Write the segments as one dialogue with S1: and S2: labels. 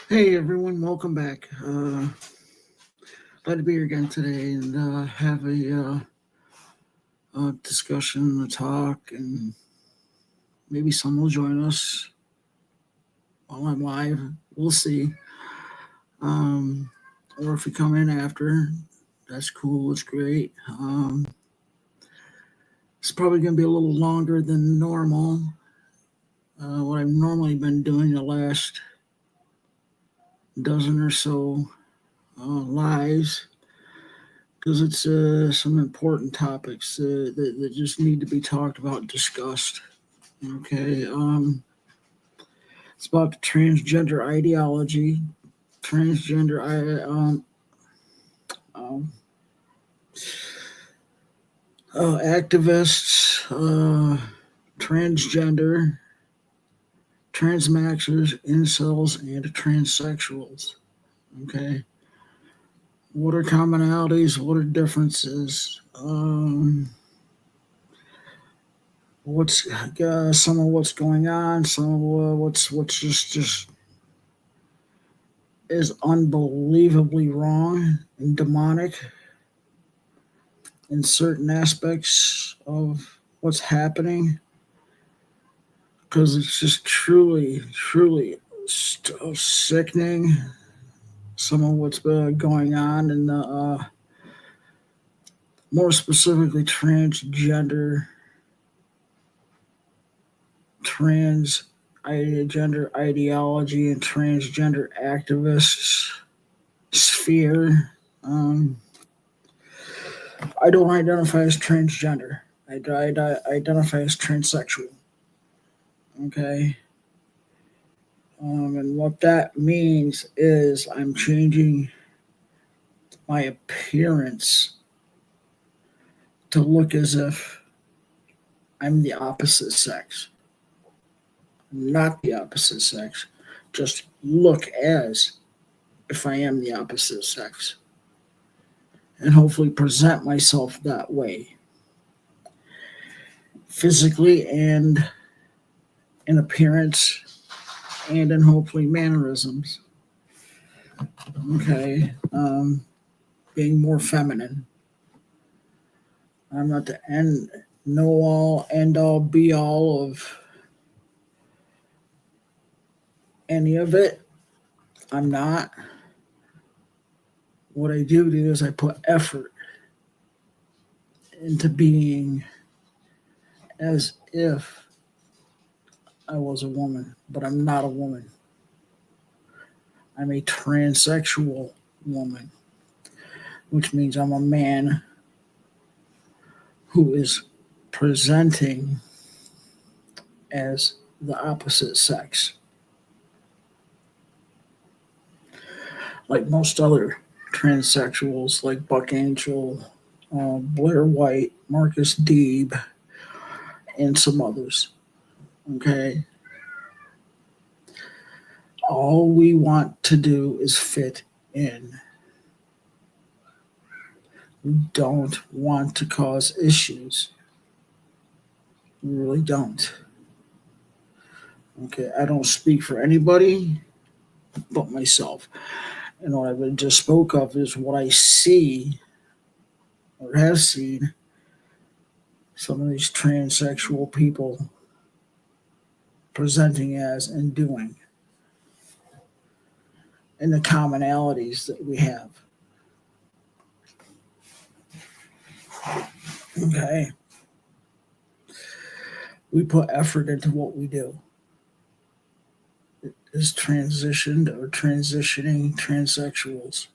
S1: Hey everyone, welcome back. Glad to be here again today and have a discussion, a talk, and maybe some will join us while I'm live. We'll see. Um, or if you come in after, that's cool. It's great. It's probably going to be a little longer than normal. What I've normally been doing the last dozen or so lives because it's some important topics that just need to be talked about, discussed. Okay, it's about the transgender ideology, transgender um, activists, transgender, transmaxxers, incels, and transsexuals. Okay, what are commonalities? What are differences? What's some of what's going on? Some of what's just is unbelievably wrong and demonic in certain aspects of what's happening because it's just truly sickening. Some of what's been going on in the more specifically trans gender ideology and transgender activists sphere. Um, I don't identify as transgender. I identify as transsexual. Okay. And what that means is I'm changing my appearance to look as if I'm the opposite sex. Not the opposite sex. Just look as if I am the opposite sex. And hopefully present myself that way. Physically and in appearance and in hopefully mannerisms. Okay. Being more feminine. I'm not the end all, be all of any of it. I'm not. What I do is I put effort into being as if I was a woman, but I'm not a woman. I'm a transsexual woman, which means I'm a man who is presenting as the opposite sex. Like most other transsexuals, like Buck Angel, Blair White, Marcus Deeb, and some others. Okay. All we want to do is fit in. We don't want to cause issues. We really don't. Okay. I don't speak for anybody but myself. And what I just spoke of is what I see or have seen some of these transsexual people presenting as and doing, and the commonalities that we have. Okay. We put effort into what we do. It is transitioned or transitioning transsexuals.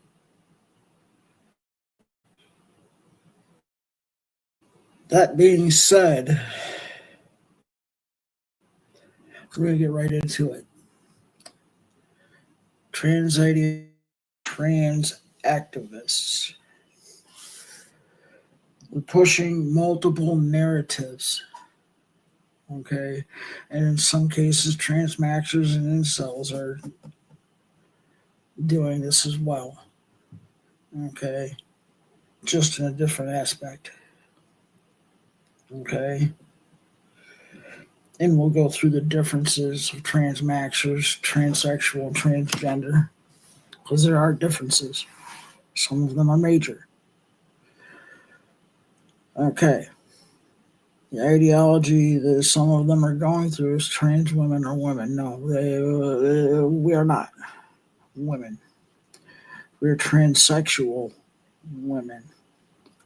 S1: That being said, we're going to get right into it. Trans activists. We're pushing multiple narratives. Okay. And in some cases, transmaxers and incels are doing this as well. Okay. Just in a different aspect. Okay. And we'll go through the differences of transmaxers, transsexual, and transgender, because there are differences. Some of them are major. Okay. The ideology that some of them are going through is trans women are women. No, we are not women. We're transsexual women.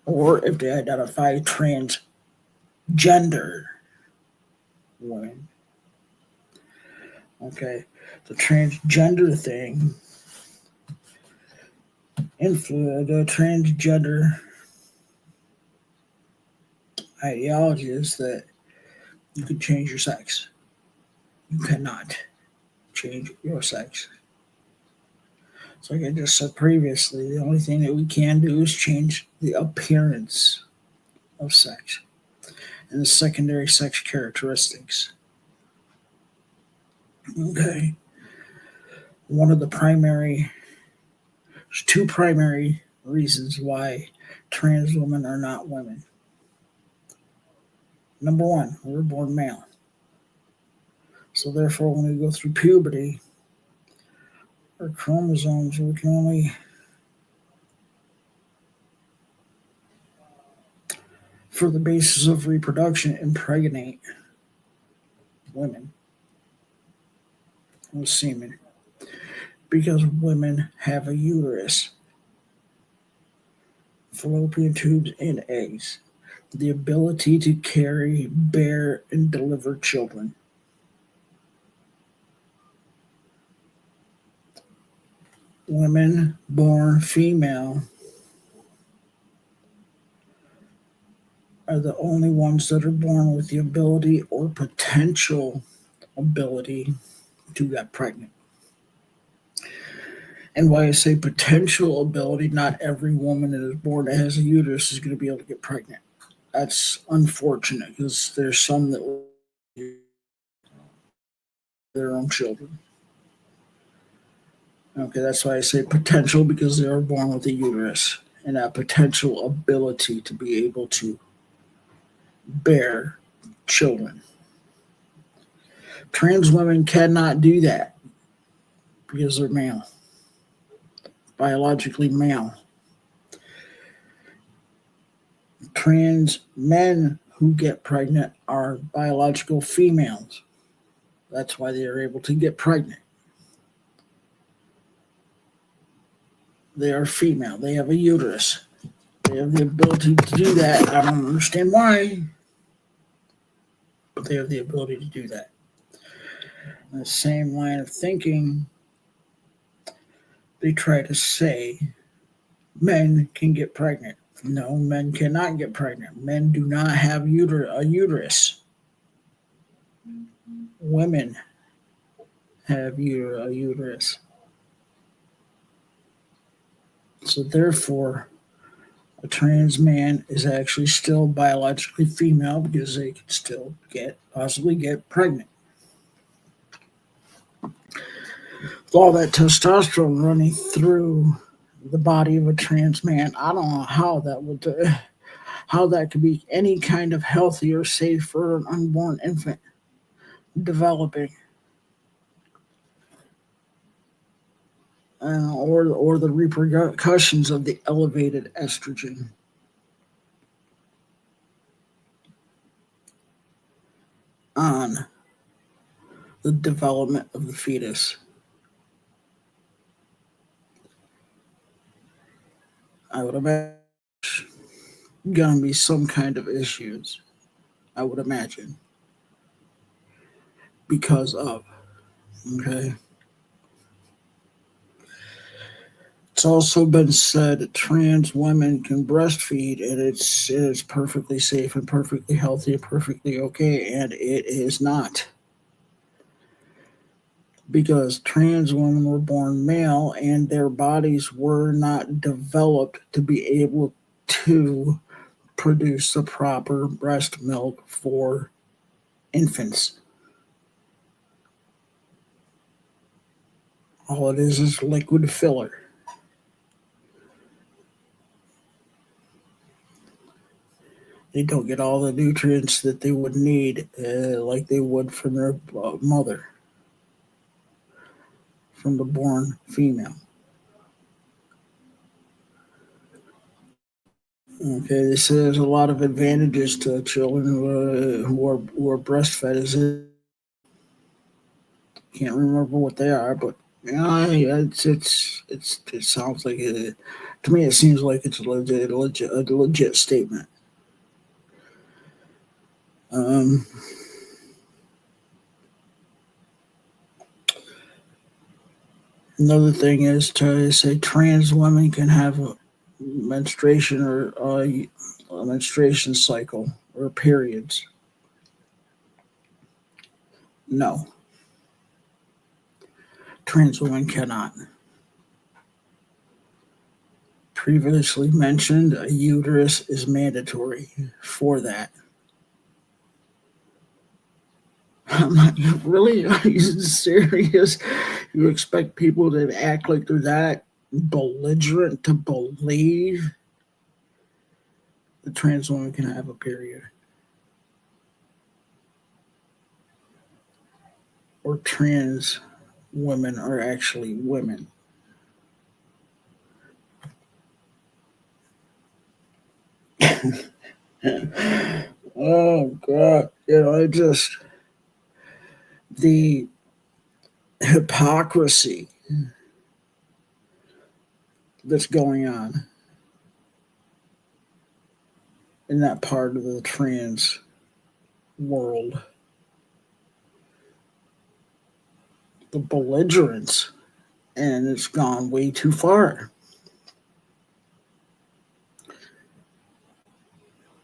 S1: Or if they identify transgender women. Okay. The transgender thing, the transgender ideology is that you can change your sex. You cannot change your sex. So like I just said previously, the only thing that we can do is change the appearance of sex and the secondary sex characteristics. Okay. One of the there's two primary reasons why trans women are not women. Number one, we were born male. So therefore, when we go through puberty, our chromosomes, we can only, for the basis of reproduction, impregnate women with semen because women have a uterus, fallopian tubes, and eggs. The ability to carry, bear, and deliver children. Women born female are the only ones that are born with the ability or potential ability to get pregnant. And why I say potential ability, not every woman that is born that has a uterus is going to be able to get pregnant. That's unfortunate because there's some that will their own children. Okay, that's why I say potential because they are born with a uterus and that potential ability to be able to bear children. Trans women cannot do that because they're male, biologically male. Trans men who get pregnant are biological females. That's why they are able to get pregnant. They are female. They have a uterus. They have the ability to do that. I don't understand why, but they have the ability to do that. In the same line of thinking, they try to say men can get pregnant. No, men cannot get pregnant. Men do not have a uterus. Women have a uterus. So therefore, a trans man is actually still biologically female because they can still possibly get pregnant. With all that testosterone running through the body of a trans man, I don't know how that could be any kind of healthy or safe for an unborn infant developing, or the repercussions of the elevated estrogen on the development of the fetus. I would imagine gonna be some kind of issues. I would imagine because of okay. It's also been said that trans women can breastfeed and it's perfectly safe and perfectly healthy and perfectly okay, and it is not. Because trans women were born male and their bodies were not developed to be able to produce the proper breast milk for infants. All it is liquid filler. They don't get all the nutrients that they would need, like they would from their mother, from the born female. Okay, they say there's a lot of advantages to children who are breastfed. Is it? Can't remember what they are, but yeah, it sounds like it. To me, it seems like it's a legit statement. Um, Another thing is to say trans women can have a menstruation or a menstruation cycle or periods. No, trans women cannot. Previously mentioned, a uterus is mandatory for that. I'm like, really? Are you serious? You expect people to act like they're that belligerent to believe the trans woman can have a period? Or trans women are actually women? Oh, God. I just, the hypocrisy that's going on in that part of the trans world, the belligerence, and it's gone way too far.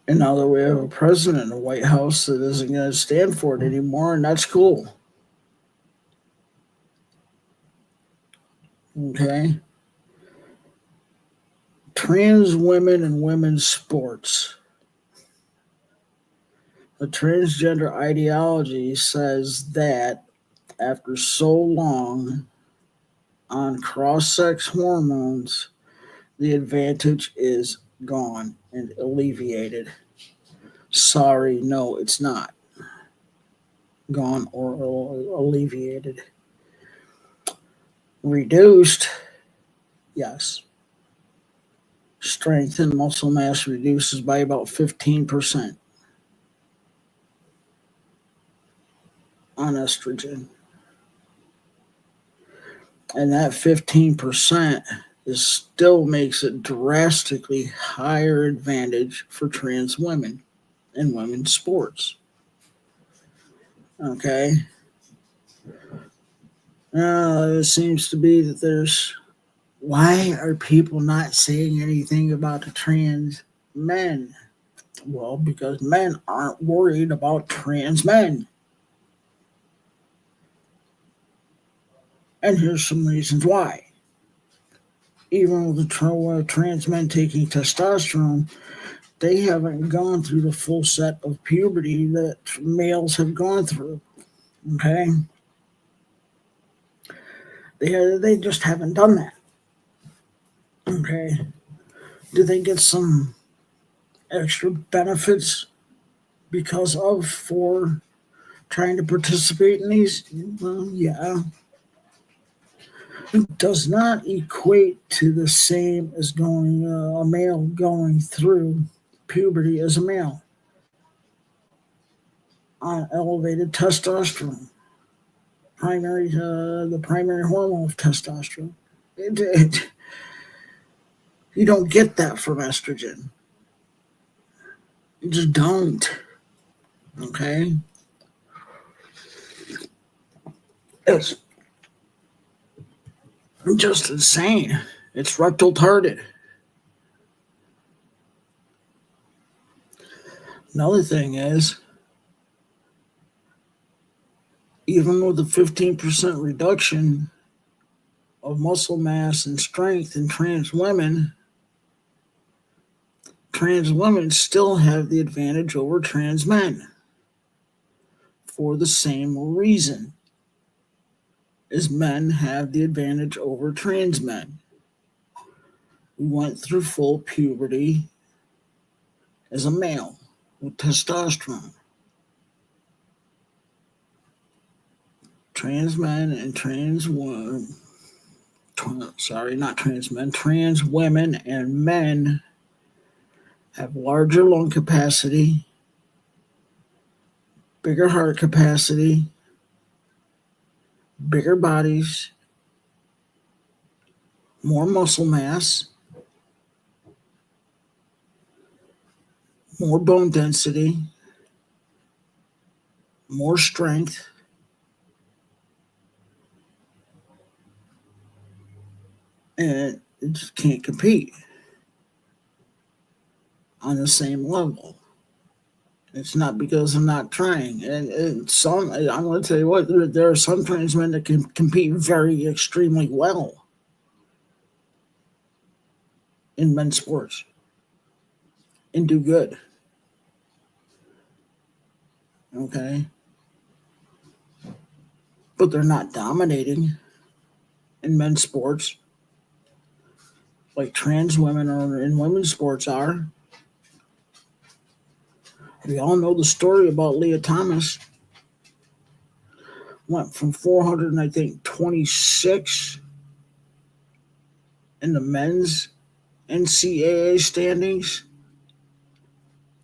S1: And now that we have a president in the White House that isn't going to stand for it anymore, and that's cool. Okay? Trans women and women's sports. The transgender ideology says that after so long on cross sex hormones, the advantage is gone and alleviated. Sorry, no, it's not gone or alleviated. Reduced, yes. Strength and muscle mass reduces by about 15% on estrogen. And that 15% still makes it drastically higher advantage for trans women in women's sports. Okay. It seems to be that there's, why are people not saying anything about the trans men? Well, because men aren't worried about trans men. And here's some reasons why. Even with the trans men taking testosterone, they haven't gone through the full set of puberty that males have gone through. Okay? They just haven't done that. Okay? Do they get some extra benefits for trying to participate in these? Well, yeah. It does not equate to the same as a male going through puberty as a male on elevated testosterone, the primary hormone of testosterone. You don't get that from estrogen. You just don't. Okay? It's just insane. It's rectal tarded. Another thing is, even with a 15% reduction of muscle mass and strength in trans women still have the advantage over trans men for the same reason as men have the advantage over trans men. We went through full puberty as a male. with testosterone. Trans men and trans women, sorry, not trans men, trans women and men have larger lung capacity, bigger heart capacity, bigger bodies, more muscle mass, more bone density, more strength, and it just can't compete on the same level. It's not because I'm not trying. And some, I'm going to tell you what, there are some trans men that can compete very extremely well in men's sports and do good. Okay. But they're not dominating in men's sports like trans women or in women's sports are. We all know the story about Leah Thomas. Went from 400 and I think 26 in the men's NCAA standings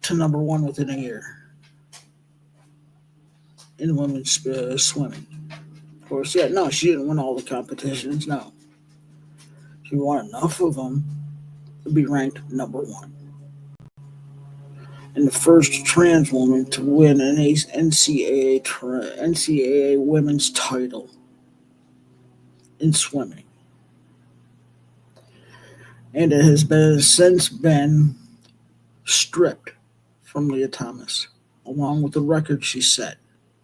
S1: to number one within a year in women's swimming. Of course, yeah, no, she didn't win all the competitions. No, she won enough of them to be ranked number one. And the first trans woman to win an NCAA women's title in swimming. And it has since been stripped from Leah Thomas, along with the record she set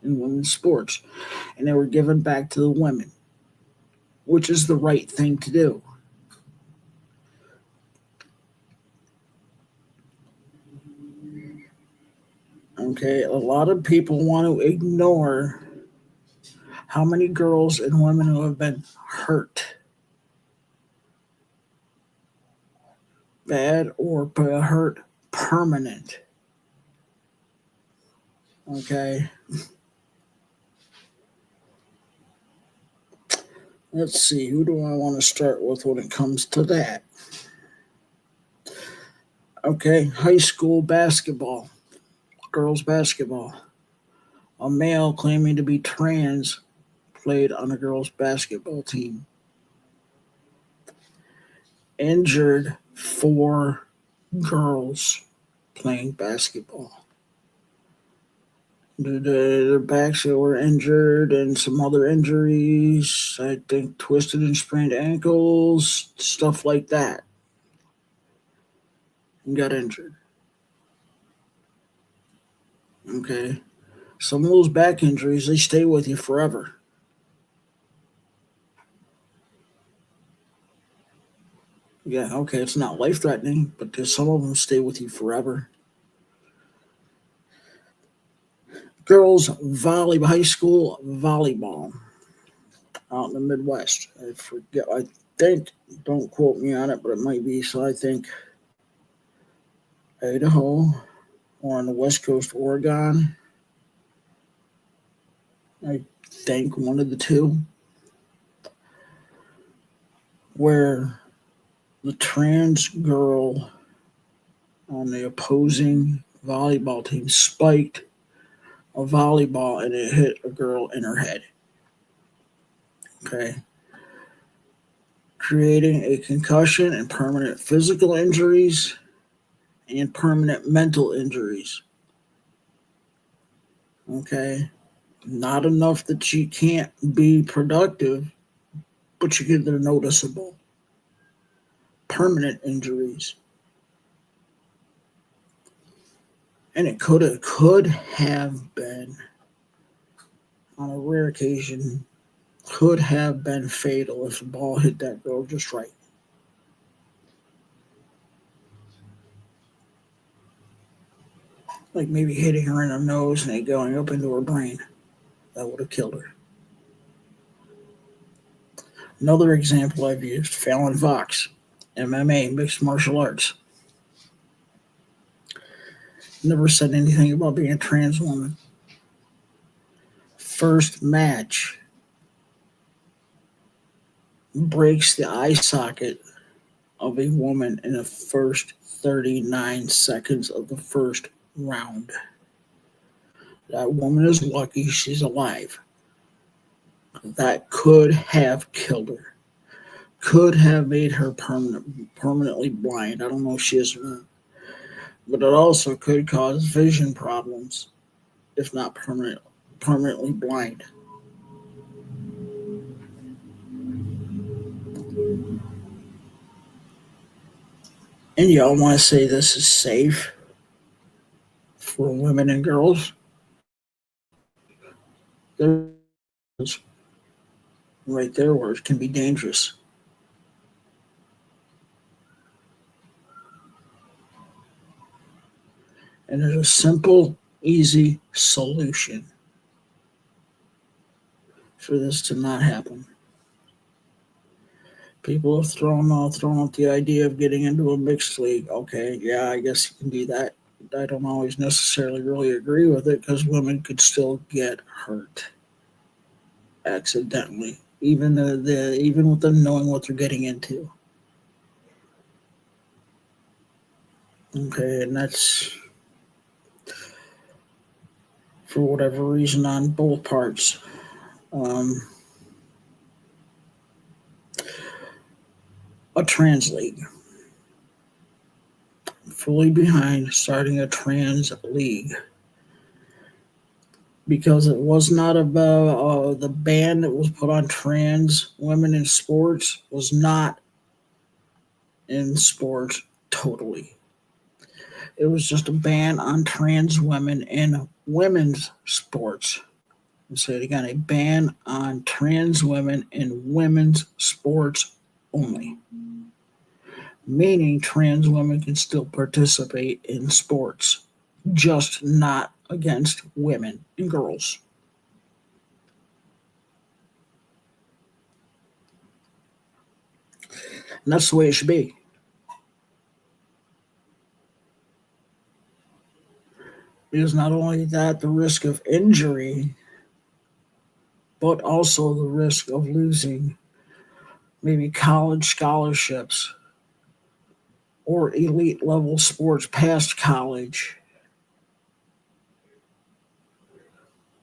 S1: in women's sports. And they were given back to the women, which is the right thing to do. Okay, a lot of people want to ignore how many girls and women who have been hurt, bad or hurt permanent. Okay. Let's see, who do I want to start with when it comes to that? Okay, high school basketball, girls basketball. A male claiming to be trans played on a girls basketball team. Injured 4 girls playing basketball. Their backs were injured and some other injuries. I think twisted and sprained ankles, stuff like that. And got injured. Okay. Some of those back injuries, they stay with you forever. Yeah, okay, it's not life-threatening, but some of them stay with you forever. Girls volleyball, high school volleyball out in the Midwest. I forget, I think, don't quote me on it, but it might be, so I think Idaho or on the West Coast, Oregon. I think one of the two. Where the trans girl on the opposing volleyball team spiked a volleyball and it hit a girl in her head. Okay. Creating a concussion and permanent physical injuries and permanent mental injuries. Okay. Not enough that she can't be productive, but they're noticeable. Permanent injuries. And it could have been, on a rare occasion, could have been fatal if the ball hit that girl just right. Like maybe hitting her in her nose and it going up into her brain. That would have killed her. Another example I've used, Fallon Fox, MMA, mixed martial arts. Never said anything about being a trans woman. First match breaks the eye socket of a woman in the first 39 seconds of the first round. That woman is lucky she's alive. That could have killed her. Could have made her permanently blind. I don't know if she is or not. But it also could cause vision problems, if not permanently blind. And y'all want to say this is safe for women and girls? There's right there where it can be dangerous. And there's a simple, easy solution for this to not happen. People have thrown out the idea of getting into a mixed league. Okay, yeah, I guess you can do that. I don't always necessarily really agree with it because women could still get hurt accidentally, even with them knowing what they're getting into. Okay, and that's for whatever reason on both parts. Um, a trans league. Fully behind starting a trans league because it was not about the ban that was put on trans women in sports was not in sports totally. It was just a ban on trans women in women's sports. I'll say it again, a ban on trans women in women's sports only. Meaning trans women can still participate in sports, just not against women and girls. And that's the way it should be. Because not only that, the risk of injury, but also the risk of losing maybe college scholarships or elite level sports past college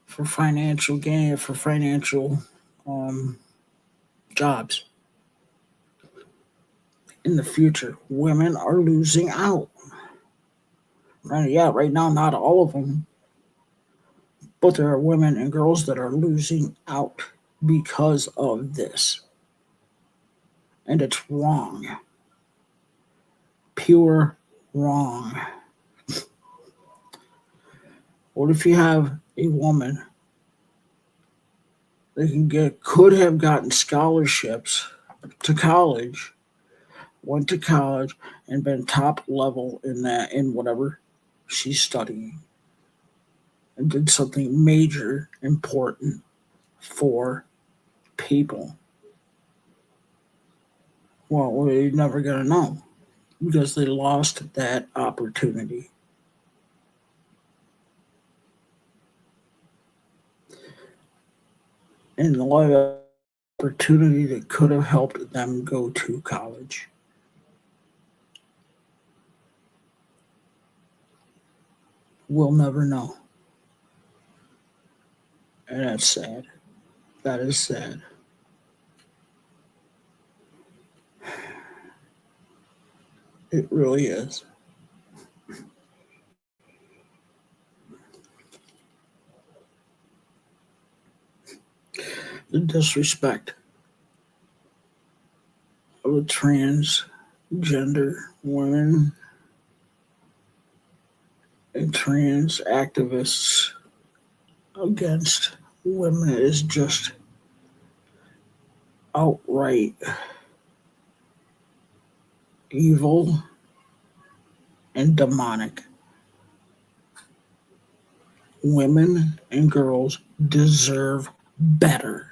S1: for financial gain, for financial um, jobs. In the future, women are losing out. Right, yeah, right now, not all of them, but there are women and girls that are losing out because of this. And it's wrong. Pure wrong. What if you have a woman that could have gotten scholarships to college, went to college and been top level in whatever she's studying and did something major important for people? Well, we're never gonna know because they lost that opportunity. And a lot of opportunity that could have helped them go to college. We'll never know. And that's sad. That is sad. It really is. The disrespect of the transgender women and trans activists against women is just outright evil and demonic. Women and girls deserve better.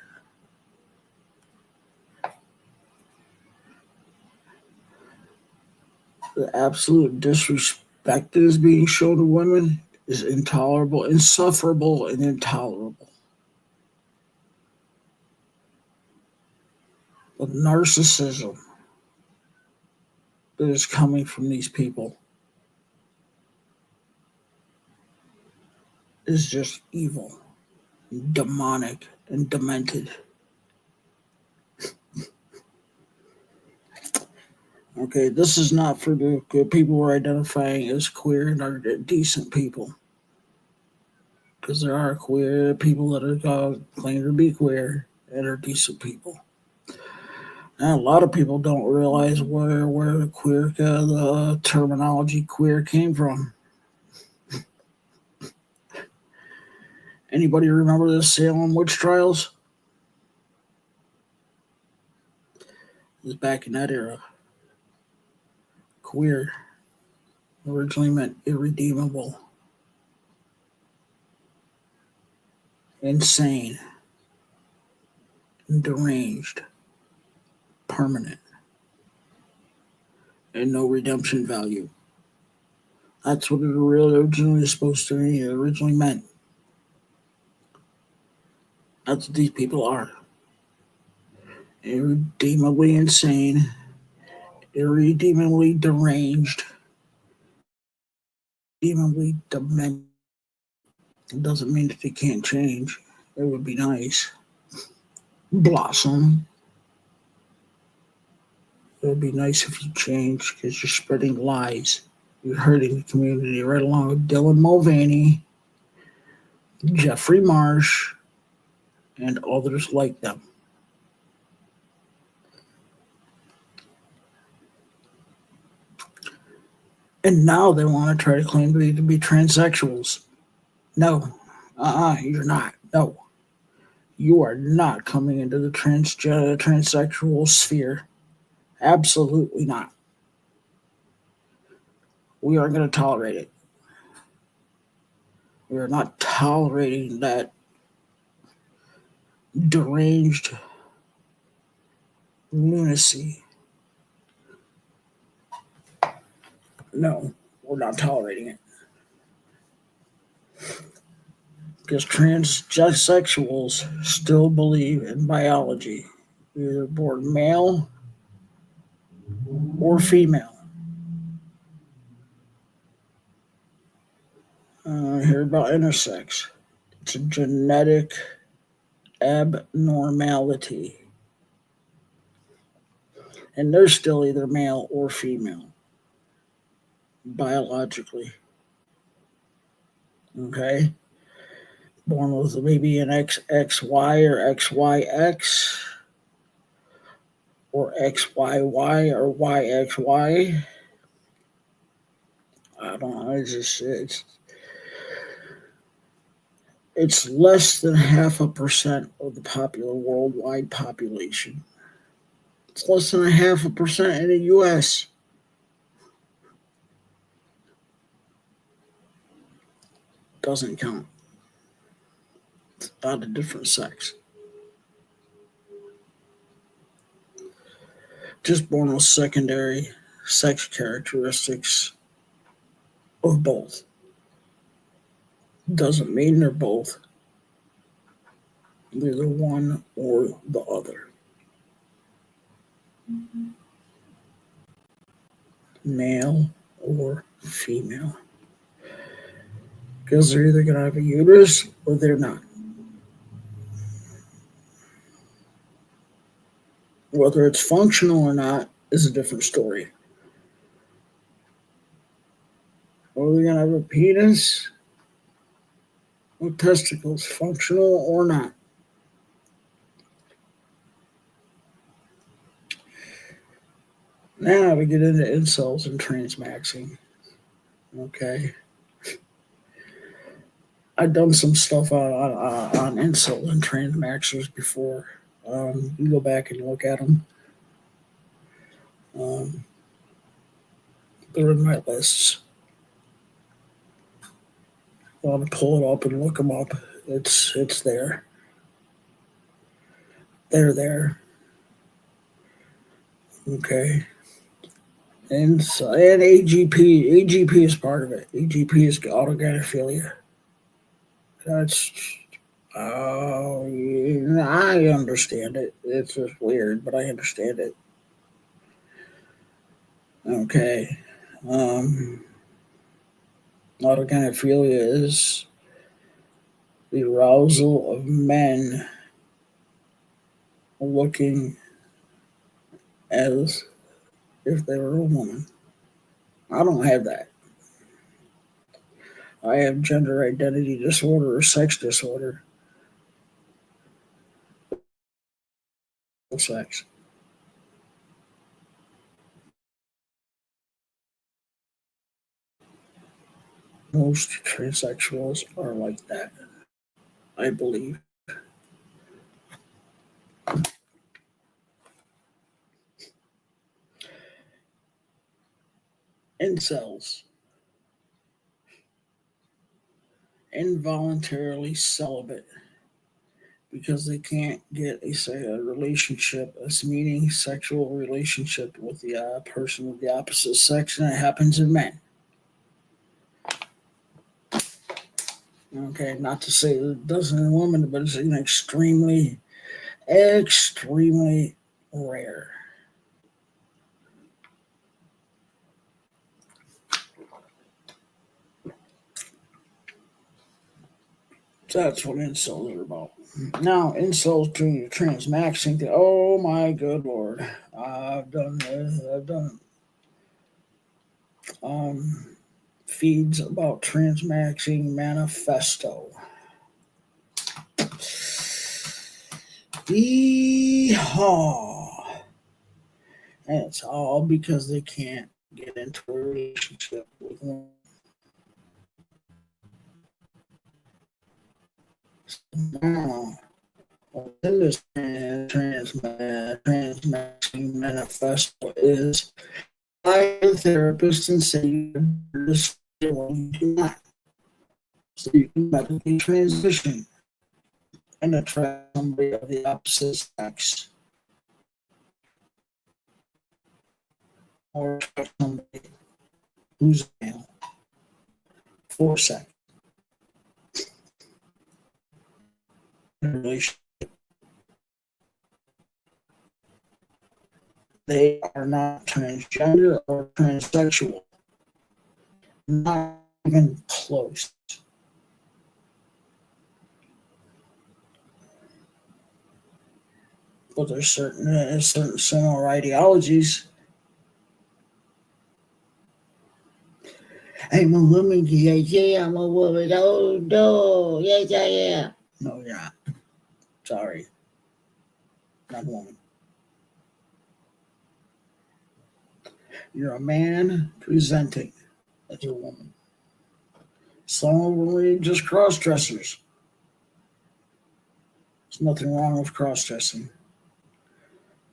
S1: The absolute disrespect respect that is being shown to women is intolerable, insufferable, and intolerable. The narcissism that is coming from these people is just evil, demonic, and demented. Okay, this is not for the people who are identifying as queer and are decent people. Because there are queer people that are claim to be queer and are decent people. And a lot of people don't realize where the queer the terminology queer came from. Anybody remember the Salem witch trials? It was back in that era. Queer originally meant irredeemable, insane, deranged, permanent, and no redemption value. That's what it really originally was supposed to mean. It originally meant. That's what these people are. Irredeemably insane, irredeemably deranged, irredeemably demented. It doesn't mean that they can't change. It would be nice. Blossom. It would be nice if you change because you're spreading lies. You're hurting the community right along with Dylan Mulvaney, Jeffrey Marsh, and others like them. And now they want to try to claim to be transsexuals. No. You're not. No. You are not coming into the transsexual sphere. Absolutely not. We aren't going to tolerate it. We are not tolerating that deranged lunacy. No, we're not tolerating it. Because transsexuals still believe in biology. You're either born male or female. I hear about intersex. It's a genetic abnormality. And they're still either male or female, biologically. Okay? Born with maybe an XXY or XYX or XYY or YXY. I don't know. It's less than 0.5% of the worldwide population. It's less than 0.5% in the U.S. Doesn't count. It's not a different sex. Just born with secondary sex characteristics of both. Doesn't mean they're both. They're the one or the other. Male or female. Because they're either going to have a uterus or they're not. Whether it's functional or not is a different story. Whether they're going to have a penis or testicles, functional or not. Now we get into incels and transmaxxing. Okay. I've done some stuff on incels and transmaxxers before. You go back and look at them. They're in my lists. I want to pull it up and look them up. It's there. They're there. Okay. And AGP is part of it. AGP is autogynephilia. That's yeah, I understand it. It's just weird, but I understand it. Okay. Um, Autogynephilia is the arousal of men looking as if they were a woman. I don't have that. I have gender identity disorder or sex disorder. Sex. Most transsexuals are like that, I believe. Incels, involuntarily celibate because they can't get a relationship, a meaning sexual relationship with the person of the opposite sex, and it happens in men. Okay, not to say that it doesn't in women, but it's an extremely rare. So that's what incels are about. Now, incels doing the transmaxing thing. Oh my good lord, I've done this. I've done um, feeds about Transmaxxing manifesto. Yeehaw! And it's all because they can't get into a relationship with one. Now, within this Transmaxxing manifesto is I am a therapist and say this when you do not. So you can medically transition and attract somebody of the opposite sex or attract somebody who's male for sex. Relationship. They are not transgender or transsexual. Not even close. But there's certain similar ideologies. I'm a woman, yeah, I'm a woman. Oh no, yeah. No, you're not. Sorry, not a woman. You're a man presenting as a woman. Some of them are just cross dressers. There's nothing wrong with cross dressing.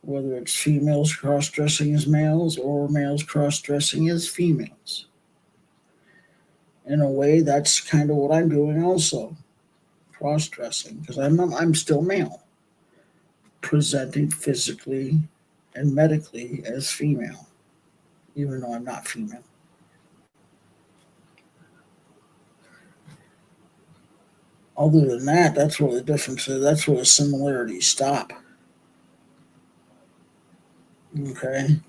S1: Whether it's females cross dressing as males or males cross dressing as females. In a way, that's kind of what I'm doing also, cross dressing, because I'm still male, presenting physically and medically as female, even though I'm not female. Other than that, that's where the difference is. That's where the similarities stop. Okay.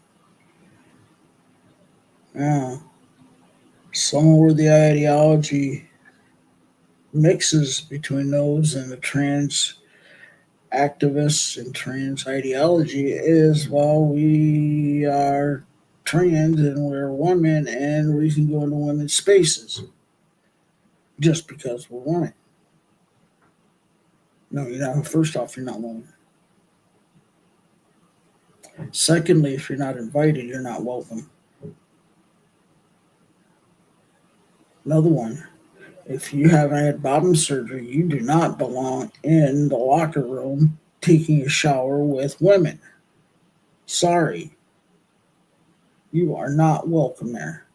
S1: Yeah. Somewhere where the ideology mixes between those and the trans activists and trans ideology is, well, we are trans and we're women and we can go into women's spaces just because we're women. No, you're not. First off, you're not woman. Secondly, if you're not invited, you're not welcome. Another one, if you haven't had bottom surgery, you do not belong in the locker room taking a shower with women. Sorry, you are not welcome there.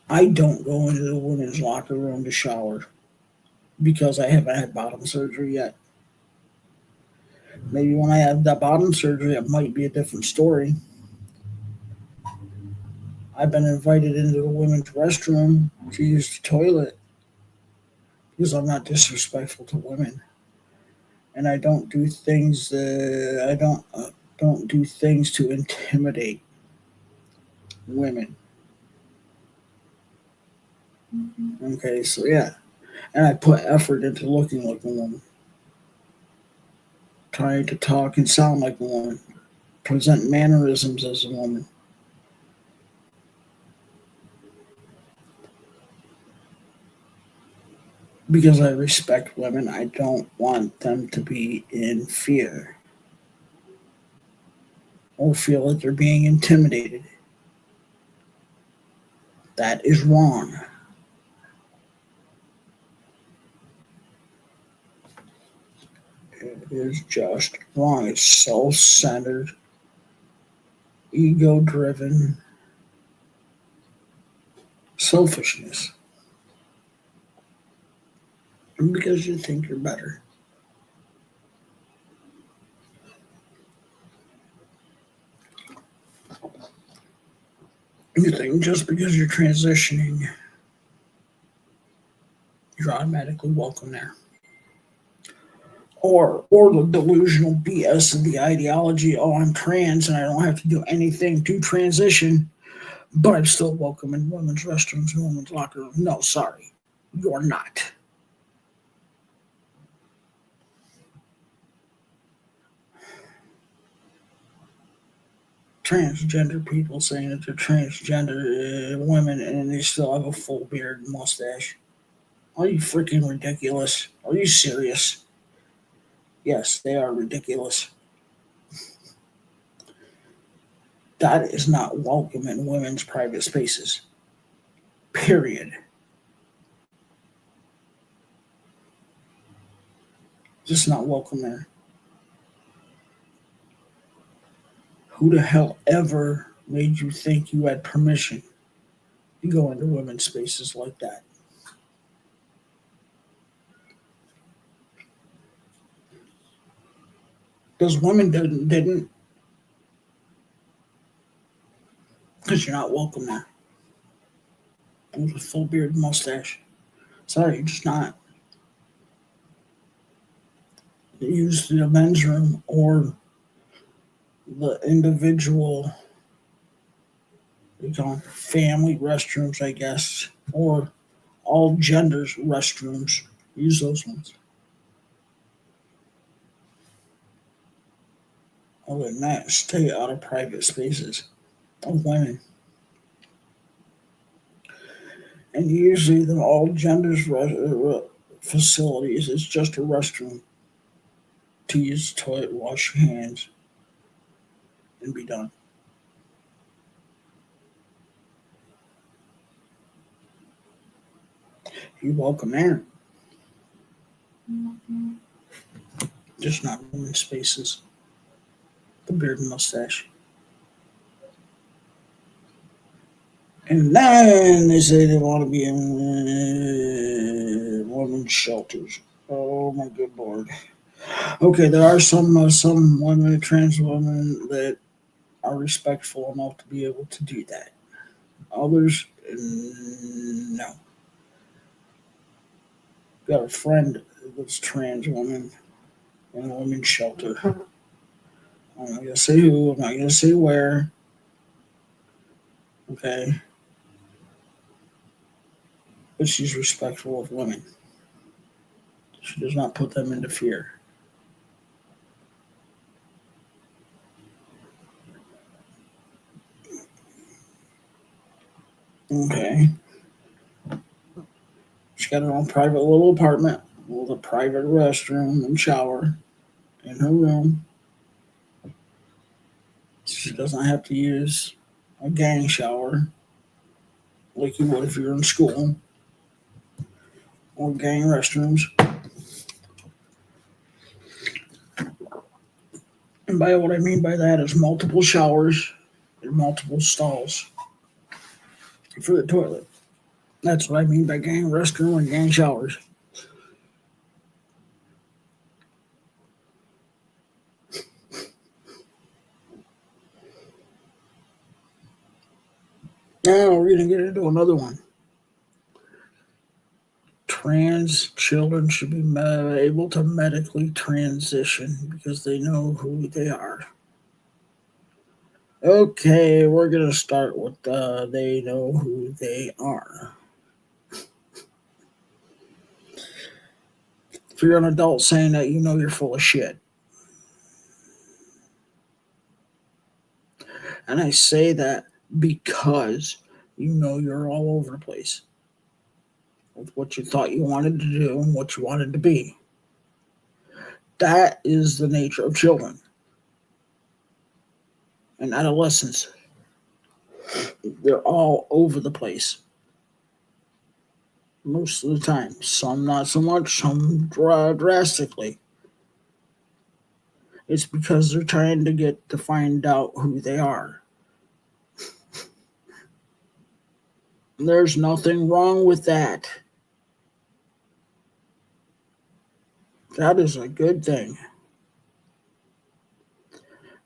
S1: I don't go into the women's locker room to shower because I haven't had bottom surgery yet. Maybe when I have that bottom surgery, it might be a different story. I've been invited into the women's restroom to use the toilet because I'm not disrespectful to women, and I don't do things. I don't do things to intimidate women. Okay, so yeah, and I put effort into looking like a woman, trying to talk and sound like a woman, present mannerisms as a woman. Because I respect women, I don't want them to be in fear or feel that they're being intimidated. That is wrong. It is just wrong. It's self centered, ego driven selfishness. And because you think you're better. You think just because you're transitioning, you're automatically welcome there. Or the delusional BS of the ideology, oh, I'm trans and I don't have to do anything to transition, but I'm still welcome in women's restrooms and women's locker rooms. No, sorry, you're not. Transgender people saying that they're transgender women and they still have a full beard and mustache. Are you freaking ridiculous? Are you serious? Yes, they are ridiculous. That is not welcome in women's private spaces. Period. Just not welcome there. Who the hell ever made you think you had permission to go into women's spaces like that? Those women didn't, because you're not welcome there. With a full beard and mustache. Sorry, you're just not. Use the men's room or the individual, we call them family restrooms, I guess, or all genders restrooms. Use those ones. Other than that, stay out of private spaces of women. And usually, the all genders facilities is just a restroom to use the toilet, wash your hands, and be done. You're welcome there. Just not women's spaces. The beard and mustache. And then they say they want to be in women's shelters. Oh my good lord. Okay, there are some women, trans women, that are respectful enough to be able to do that. Others, no. Got a friend that's trans woman in a women's shelter. I'm not gonna say who. I'm not gonna say where. Okay, but she's respectful of women. She does not put them into fear. Okay. She's got her own private little apartment with a private restroom and shower in her room. She doesn't have to use a gang shower like you would if you're in school or gang restrooms. And by what I mean by that is multiple showers and multiple stalls for the toilet. That's what I mean by gang restroom and gang showers. Now we're going to get into another one. Trans children should be able to medically transition because they know who they are. Okay, we're going to start with they know who they are. If you're an adult saying that, you know you're full of shit. And I say that because you know you're all over the place with what you thought you wanted to do and what you wanted to be. That is the nature of children and adolescents. They're all over the place most of the time. Some not so much, some drastically. It's because they're trying to get to find out who they are. There's nothing wrong with that. That is a good thing.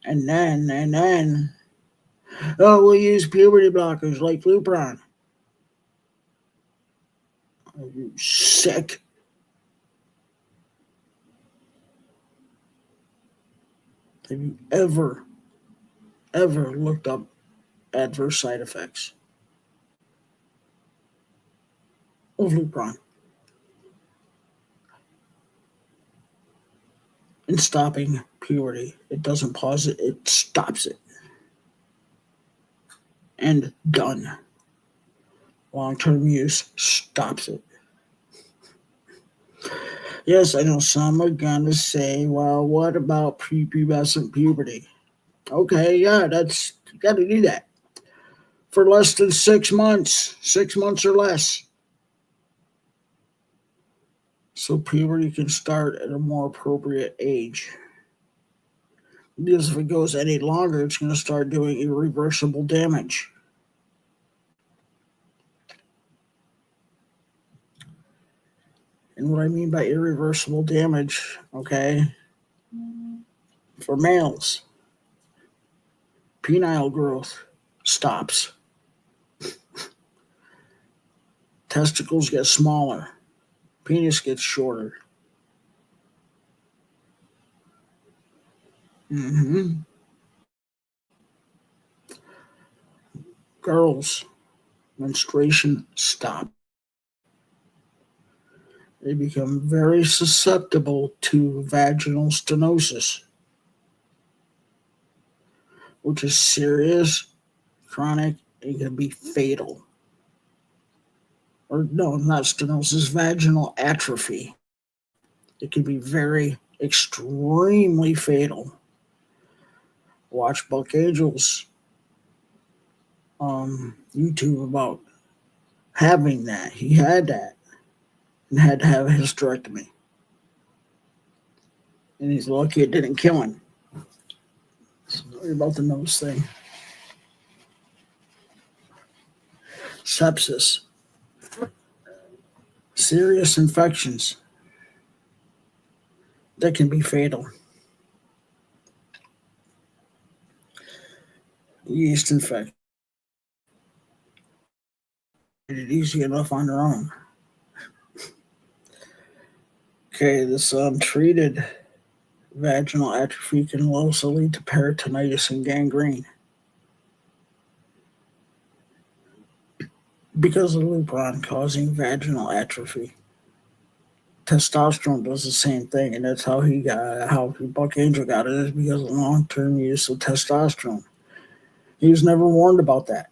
S1: And then, oh, we'll use puberty blockers like Lupron. Are you sick? Have you ever looked up adverse side effects of Lupron? In stopping puberty, it doesn't pause it, it stops it. And done. Long-term use stops it. Yes, I know some are gonna say, well, what about prepubescent puberty? Okay, yeah, that's you gotta do that. For less than 6 months, 6 months or less. So puberty can start at a more appropriate age. Because if it goes any longer, it's gonna start doing irreversible damage. And what I mean by irreversible damage, okay, for males, penile growth stops. Testicles get smaller. Penis gets shorter. hmm Girls, menstruation stops. They become very susceptible to vaginal stenosis, which is serious, chronic, and can be fatal. Or no, not stenosis, vaginal atrophy. It can be very, extremely fatal. Watch Buck Angel's YouTube about having that. He had that and had to have a hysterectomy. And he's lucky it didn't kill him. Sorry about the nose thing. Sepsis. Serious infections that can be fatal. Yeast infection. It easy enough on their own. Okay, this untreated vaginal atrophy can also lead to peritonitis and gangrene because of Lupron causing vaginal atrophy. Testosterone does the same thing, and that's how Buck Angel got it, is because of long-term use of testosterone. He was never warned about that.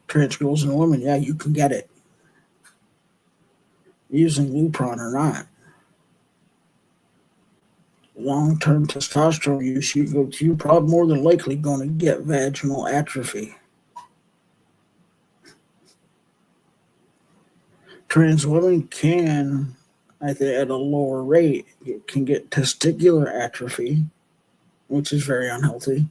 S1: Trans girls and women, yeah, you can get it using Lupron or not. Long-term testosterone use, you're probably more than likely going to get vaginal atrophy. Trans women can, I think, at a lower rate, can get testicular atrophy, which is very unhealthy.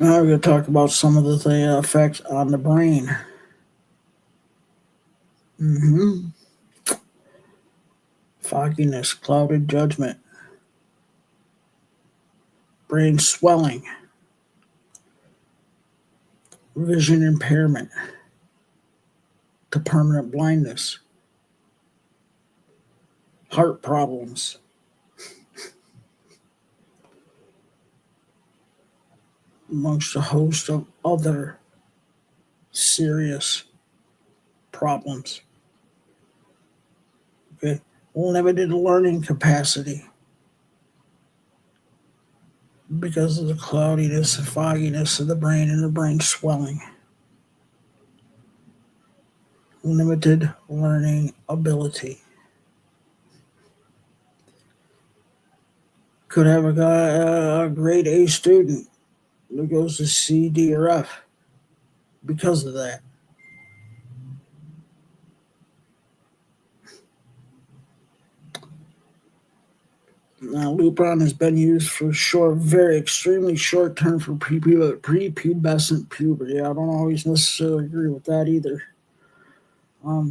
S1: Now we're going to talk about some of the effects on the brain. Mm-hmm. Fogginess, clouded judgment, brain swelling, vision impairment to permanent blindness, heart problems, amongst a host of other serious problems. Okay. Limited learning capacity because of the cloudiness and fogginess of the brain and the brain swelling. Limited learning ability. Could have a guy, a grade A student who goes to C, D, or F because of that. Now, Lupron has been used for short, very extremely short term for prepubescent puberty. I don't always necessarily agree with that either.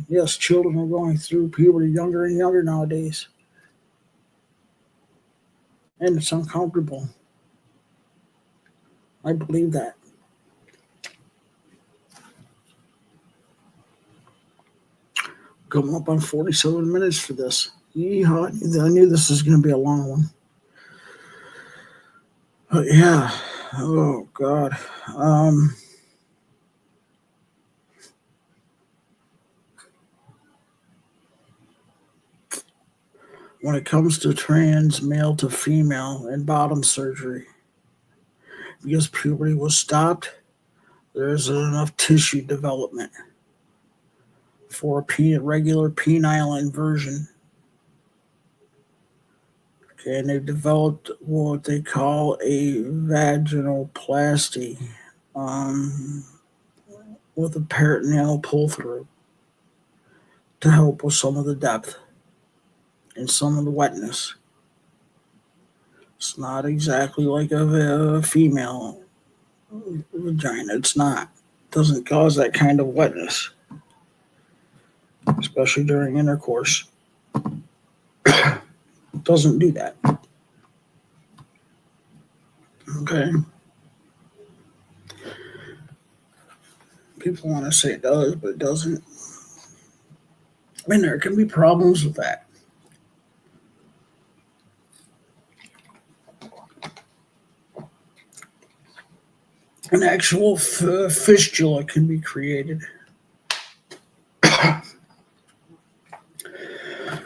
S1: Yes, children are going through puberty younger and younger nowadays, and it's uncomfortable. I believe that. Coming up on 47 minutes for this. Yeehaw. I knew this was going to be a long one. But yeah. Oh, God. Um, when it comes to trans male to female and bottom surgery, because puberty was stopped, there isn't enough tissue development for a regular penile inversion. Okay, and they've developed what they call a vaginoplasty um, with a peritoneal pull through to help with some of the depth and some of the wetness. It's not exactly like a female vagina. It's not. It doesn't cause that kind of wetness, especially during intercourse. It doesn't do that. Okay. People want to say it does, but it doesn't. I mean, there can be problems with that. An actual fistula can be created.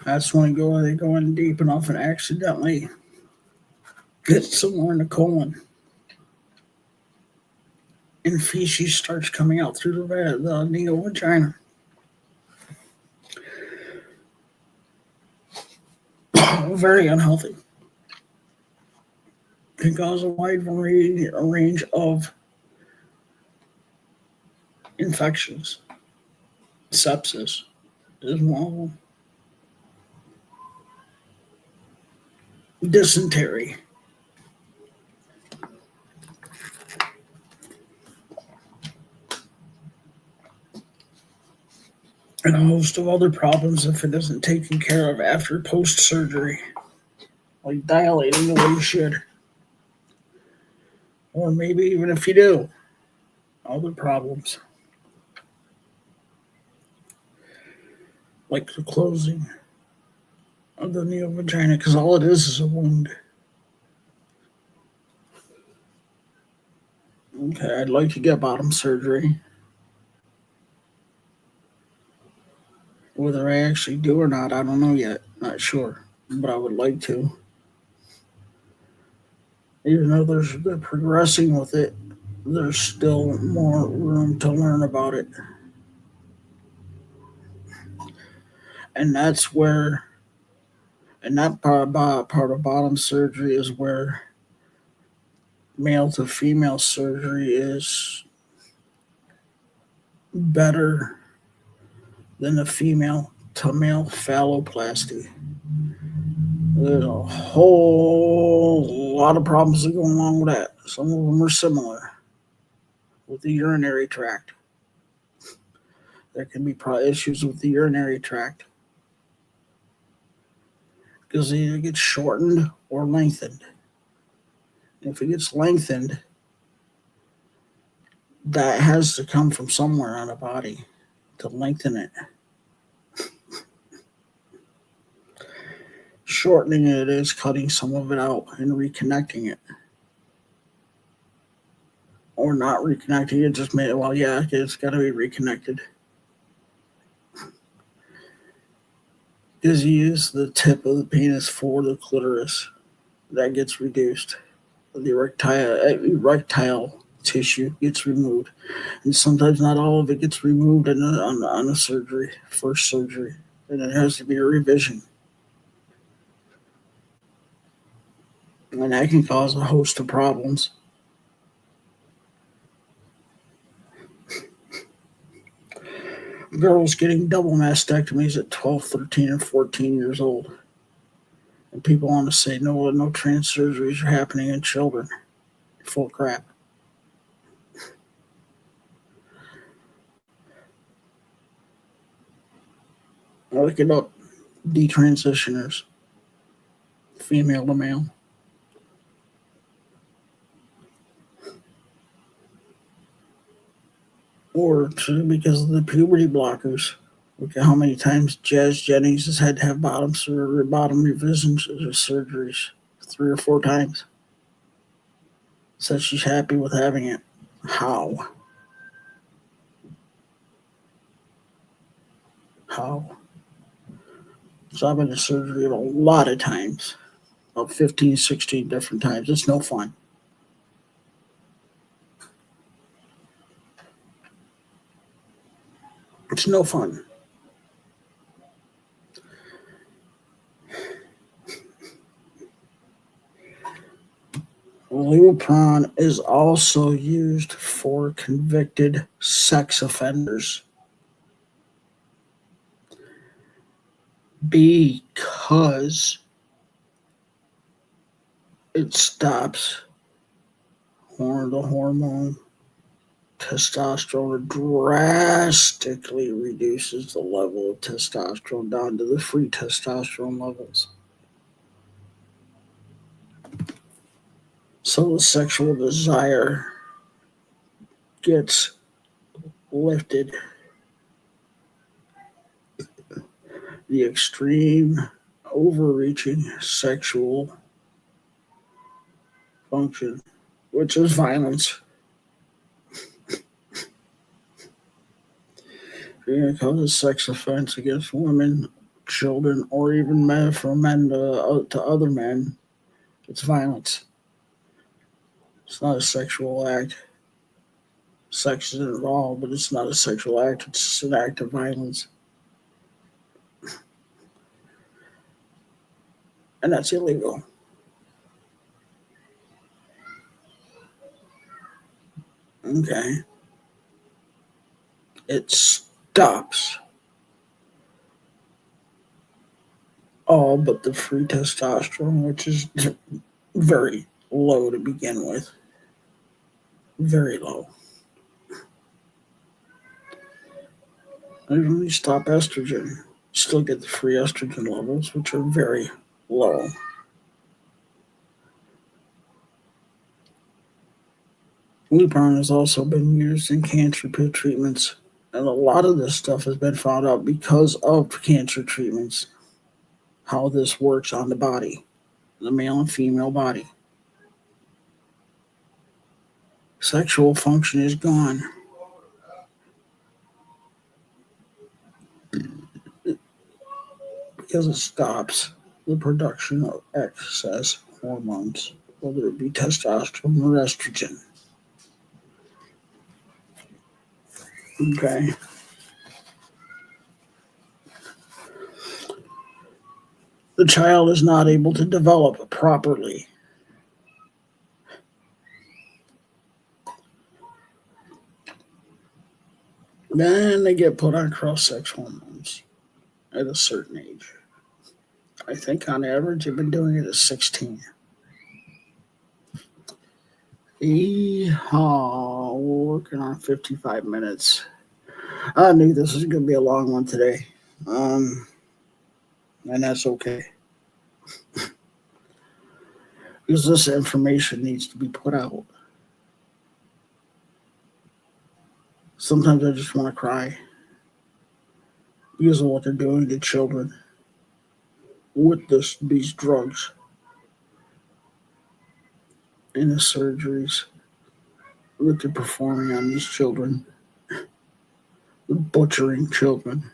S1: That's when they go in deep enough and accidentally get somewhere in the colon, and feces starts coming out through the neo vagina. Very unhealthy. Can cause a wide range of infections. Sepsis is one of them. Dysentery. And a host of other problems if it isn't taken care of after post surgery, like dilating the way you should. Or maybe even if you do, other problems. Like the closing of the neo vagina, because all it is a wound. Okay, I'd like to get bottom surgery. Whether I actually do or not, I don't know yet. Not sure, but I would like to. Even though they're progressing with it, there's still more room to learn about it. And that's where, and that part of bottom surgery is where male to female surgery is better than the female to male phalloplasty. There's a whole lot of problems that go along with that. Some of them are similar with the urinary tract. There can be issues with the urinary tract because it either gets shortened or lengthened. If it gets lengthened, that has to come from somewhere on the body to lengthen it. Shortening it is cutting some of it out and reconnecting it. Or not reconnecting it, just made it, well, yeah, it's got to be reconnected. Because you use the tip of the penis for the clitoris. That gets reduced. The erectile tissue gets removed. And sometimes not all of it gets removed on a surgery, first surgery. And it has to be a revision. And that can cause a host of problems. Girls getting double mastectomies at 12, 13, and 14 years old. And people want to say, no trans surgeries are happening in children. Full crap. Look it up. Detransitioners. Female to male. Or because of the puberty blockers. Look at how many times Jazz Jennings has had to have bottom revision surgeries 3 or 4 times. Says she's happy with having it. How? So I've been to surgery a lot of times. About 15, 16 different times. It's no fun. It's no fun. Lupron is also used for convicted sex offenders because it stops the hormone testosterone, drastically reduces the level of testosterone down to the free testosterone levels. So the sexual desire gets lifted. The extreme overreaching sexual function, which is violence. If you're going to cause a sex offense against women, children, or even men, from men to other men, it's violence. It's not a sexual act. Sex is involved, but it's not a sexual act. It's an act of violence. And that's illegal. Okay. It stops all but the free testosterone, which is very low to begin with. Very low. Even when you stop estrogen, you still get the free estrogen levels, which are very low. Lupron has also been used in cancer treatments, and a lot of this stuff has been found out because of cancer treatments, how this works on the body, the male and female body. Sexual function is gone. Because it stops the production of excess hormones, whether it be testosterone or estrogen. Okay. The child is not able to develop properly. Then they get put on cross-sex hormones at a certain age. I think on average they've been doing it at 16. We're working on 55 minutes. I knew this was going to be a long one today. And that's okay. Because this information needs to be put out. Sometimes I just want to cry because of what they're doing to children with these drugs and the surgeries that they're performing on these children, butchering children.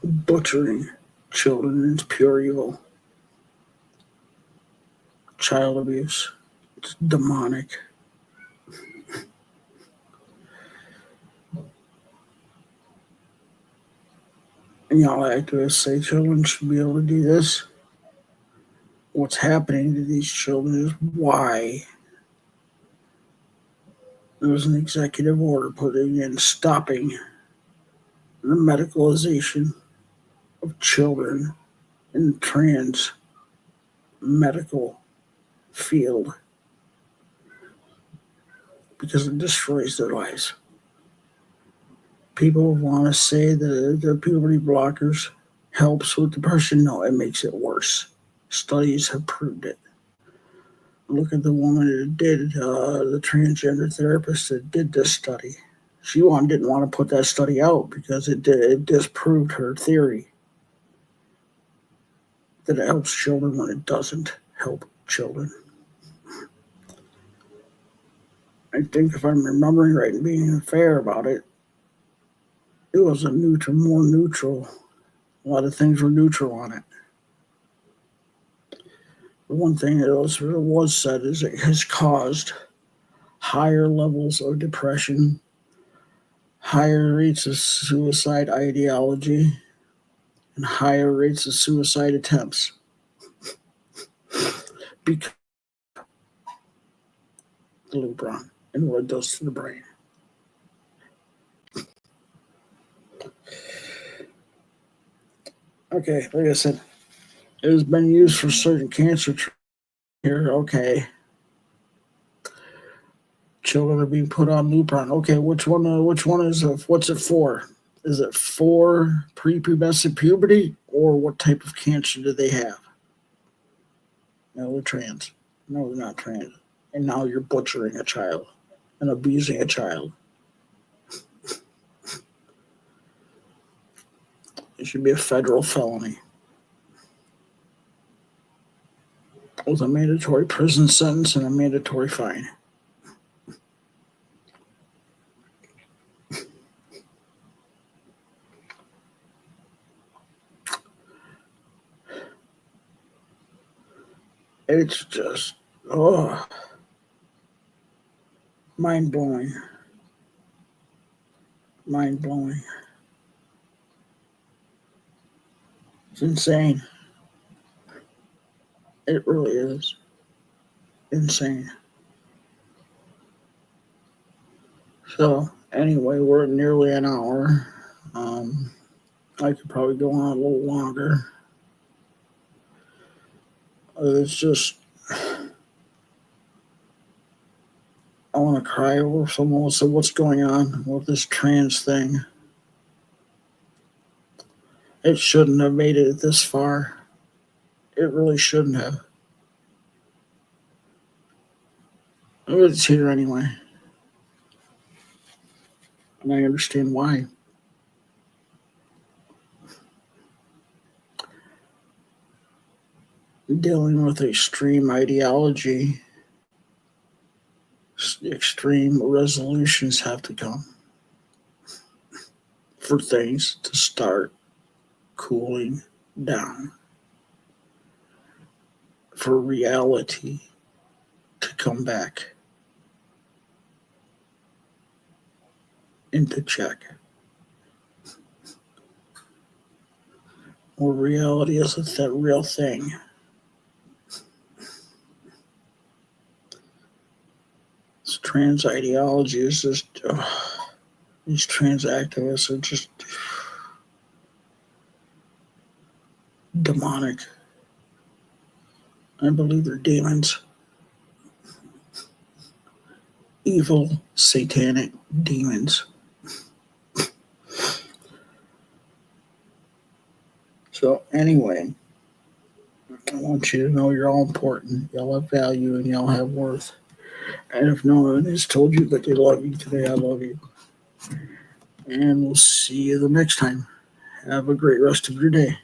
S1: Butchering children is pure evil. Child abuse. It's demonic. And y'all activists say children should be able to do this. What's happening to these children is why there was an executive order putting in stopping the medicalization of children in the trans medical field because it destroys their lives. People want to say that the puberty blockers helps with depression. No, it makes it worse. Studies have proved it. Look at the woman that did, the transgender therapist that did this study. She didn't want to put that study out because it disproved her theory that it helps children when it doesn't help children. I think if I'm remembering right and being fair about it, it was more neutral. A lot of things were neutral on it. The one thing that was said is it has caused higher levels of depression, higher rates of suicide ideology, and higher rates of suicide attempts. Because the Lupron and what it does to the brain. Okay, like I said, it has been used for certain cancer here. Okay. Children are being put on Lupron. Okay, which one is what's it for? Is it for prepubescent puberty or what type of cancer do they have? No, they're trans. No, they're not trans. And now you're butchering a child and abusing a child. It should be a federal felony with a mandatory prison sentence and a mandatory fine. It's just, mind-blowing. Mind-blowing. It's insane. It really is insane. So, anyway, we're at nearly an hour. I could probably go on a little longer. It's just, I want to cry over someone. So, what's going on with this trans thing? It shouldn't have made it this far. It really shouldn't have. But it's here anyway. And I understand why. Dealing with extreme ideology, extreme resolutions have to come for things to start cooling down, for reality to come back into check. Or reality isn't that real thing. This trans ideology is just, these trans activists are just demonic. I believe they're demons. evil satanic demons. So anyway, I want you to know you're all important. Y'all have value and y'all have worth. And if no one has told you that they love you today, I love you. And we'll see you the next time. Have a great rest of your day.